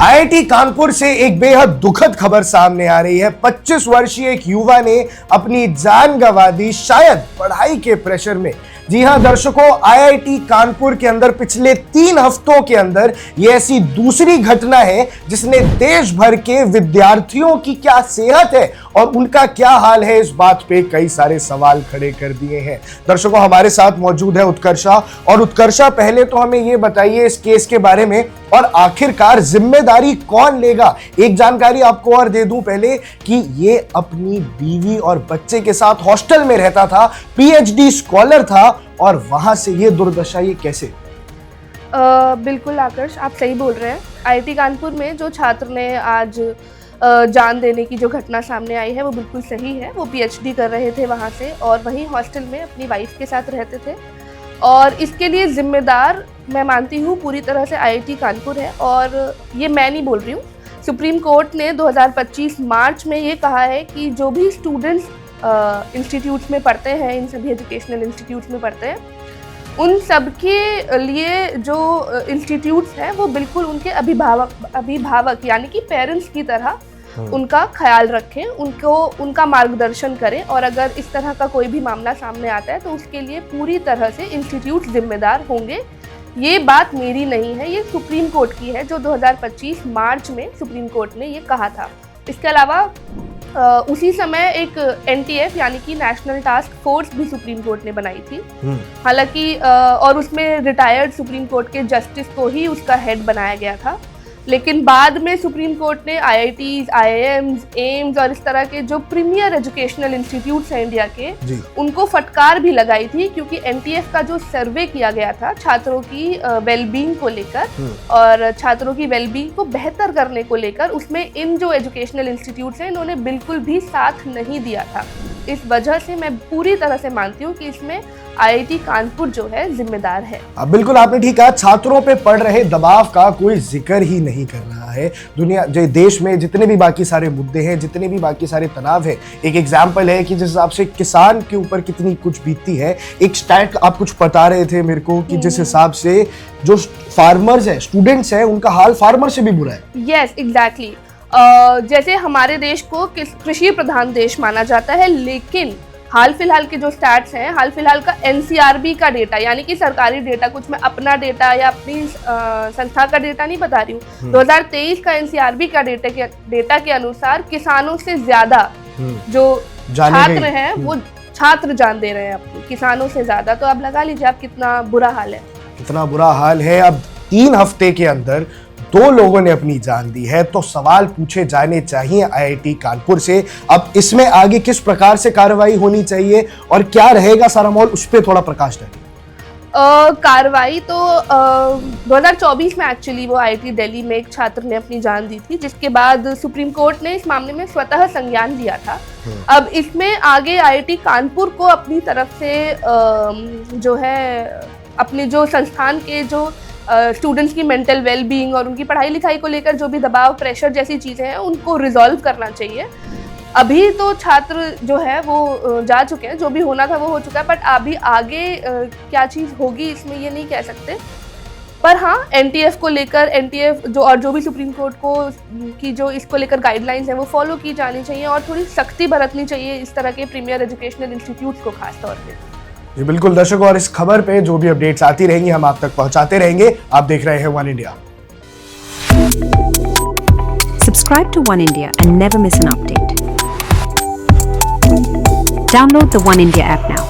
IIT Kanpur से एक बेहद दुखद खबर सामने आ रही है। 25 वर्षीय एक युवा ने अपनी जान गंवा दी, शायद पढ़ाई के प्रेशर में। जी हां दर्शकों, आईआईटी कानपुर के अंदर पिछले 3 हफ्तों के अंदर ये ऐसी दूसरी घटना है जिसने देश भर के विद्यार्थियों की क्या सेहत है और उनका क्या हाल है, इस बात पे कई सारे सवाल खड़े कर दिए हैं। दर्शकों, हमारे साथ मौजूद है उत्कर्षा। और उत्कर्षा, पहले तो हमें ये बताइए इस केस के बारे में और आखिरकार जिम्मेदारी कौन लेगा। एक जानकारी आपको और दे दूं पहले कि ये अपनी बीवी और बच्चे के साथ हॉस्टल में रहता था, पीएचडी स्कॉलर था, और वहां से ये दुर्दशा ये कैसे? बिल्कुल आकर्ष, आप सही बोल रहे हैं। आईआईटी कानपुर में जो छात्र ने आज जान देने की जो घटना सामने आई है वो बिल्कुल सही है। वो पीएचडी कर रहे थे वहाँ से और वहीं हॉस्टल में अपनी वाइफ के साथ रहते थे और इसके लिए जिम्मेदार मैं मानती हूँ पूरी तरह से आईआईटी कानपुर है। और ये मैं नहीं बोल रही हूँ, सुप्रीम कोर्ट ने 2025 मार्च में ये कहा है कि जो भी स्टूडेंट्स इंस्टीट्यूट्स में पढ़ते हैं, इन सभी एजुकेशनल इंस्टीट्यूट्स में पढ़ते हैं, उन सब के लिए जो इंस्टीट्यूट्स हैं वो बिल्कुल उनके अभिभावक यानी कि पेरेंट्स की तरह उनका ख्याल रखें, उनका मार्गदर्शन करें। और अगर इस तरह का कोई भी मामला सामने आता है तो उसके लिए पूरी तरह से इंस्टीट्यूट जिम्मेदार होंगे। ये बात मेरी नहीं है, ये सुप्रीम कोर्ट की है, जो 2025 मार्च में सुप्रीम कोर्ट ने ये कहा था। इसके अलावा उसी समय एक एनटीएफ यानी कि नेशनल टास्क फोर्स भी सुप्रीम कोर्ट ने बनाई थी। हालांकि और उसमें रिटायर्ड सुप्रीम कोर्ट के जस्टिस को ही उसका हेड बनाया गया था, लेकिन बाद में सुप्रीम कोर्ट ने आईआईटीज, आईआईएम्स, एम्स और इस तरह के जो प्रीमियर एजुकेशनल इंस्टीट्यूट्स हैं इंडिया के, उनको फटकार भी लगाई थी, क्योंकि एनटीएफ का जो सर्वे किया गया था छात्रों की वेलबींग को लेकर और छात्रों की वेलबींग को बेहतर करने को लेकर, उसमें इन जो एजुकेशनल इंस्टीट्यूट्स हैं इन्होंने बिल्कुल भी साथ नहीं दिया था। इस वजह से मैं पूरी तरह से मानती हूँ कि इसमें आईआईटी कानपुर जो है जिम्मेदार है। बिल्कुल आपने ठीक कहा, छात्रों पे पड़ रहे दबाव का कोई जिक्र ही नहीं कर रहा है। दुनिया जो देश में जितने भी बाकी सारे मुद्दे हैं, जितने भी बाकी सारे तनाव है, एक एग्जाम्पल है कि जिस हिसाब से किसान के ऊपर कितनी कुछ बीतती है। एक स्टैट आप कुछ बता रहे थे मेरे को कि जिस हिसाब से जो फार्मर्स है, स्टूडेंट्स है, उनका हाल फार्मर से भी बुरा है। Yes, exactly. जैसे हमारे देश को कृषि प्रधान देश माना जाता है, लेकिन हाल फिलहाल के जो स्टैट्स हैं, हाल फिलहाल का एनसीआरबी का डेटा यानी कि सरकारी डेटा, कुछ मैं अपना डेटा या अपनी संस्था का डेटा नहीं बता रही हूँ, 2023 का एनसीआरबी का डेटा के अनुसार किसानों से ज्यादा जो छात्र हैं वो छात्र जान दे रहे हैं अपनी, किसानों से ज्यादा। तो अब लगा लीजिए आप कितना बुरा हाल है, कितना बुरा हाल है। अब 3 हफ्ते के अंदर 2 लोगों ने अपनी जान दी है, तो सवाल पूछे जाने चाहिए आईआईटी कानपुर से। अब इसमें आगे किस प्रकार से कार्रवाई होनी चाहिए और क्या रहेगा सारा माहौल, उस पर थोड़ा प्रकाश डालिए। कार्रवाई तो 2024 में एक्चुअली वो आईआईटी दिल्ली में एक छात्र ने अपनी जान दी थी, जिसके बाद सुप्रीम कोर्ट ने इस मामले में स्वतः संज्ञान लिया था। अब इसमें आगे आईआईटी कानपुर को अपनी तरफ से जो है अपने जो संस्थान के जो स्टूडेंट्स की मेंटल वेलबींग और उनकी पढ़ाई लिखाई को लेकर जो भी दबाव, प्रेशर जैसी चीज़ें हैं, उनको रिजॉल्व करना चाहिए। अभी तो छात्र जो है वो जा चुके हैं, जो भी होना था वो हो चुका है, बट अभी आगे क्या चीज़ होगी इसमें ये नहीं कह सकते। पर हाँ, एनटीएफ को लेकर, एनटीएफ जो भी सुप्रीम कोर्ट को की जो इसको लेकर गाइडलाइंस हैं वो फॉलो की जानी चाहिए और थोड़ी सख्ती बरतनी चाहिए इस तरह के प्रीमियर एजुकेशनल इंस्टीट्यूट्स को खास तौर पर। जी बिल्कुल दर्शकों, और इस खबर पे जो भी अपडेट्स आती रहेंगी हम आप तक पहुंचाते रहेंगे। आप देख रहे हैं one India. Subscribe to One India and never miss an update. Download the One India app now.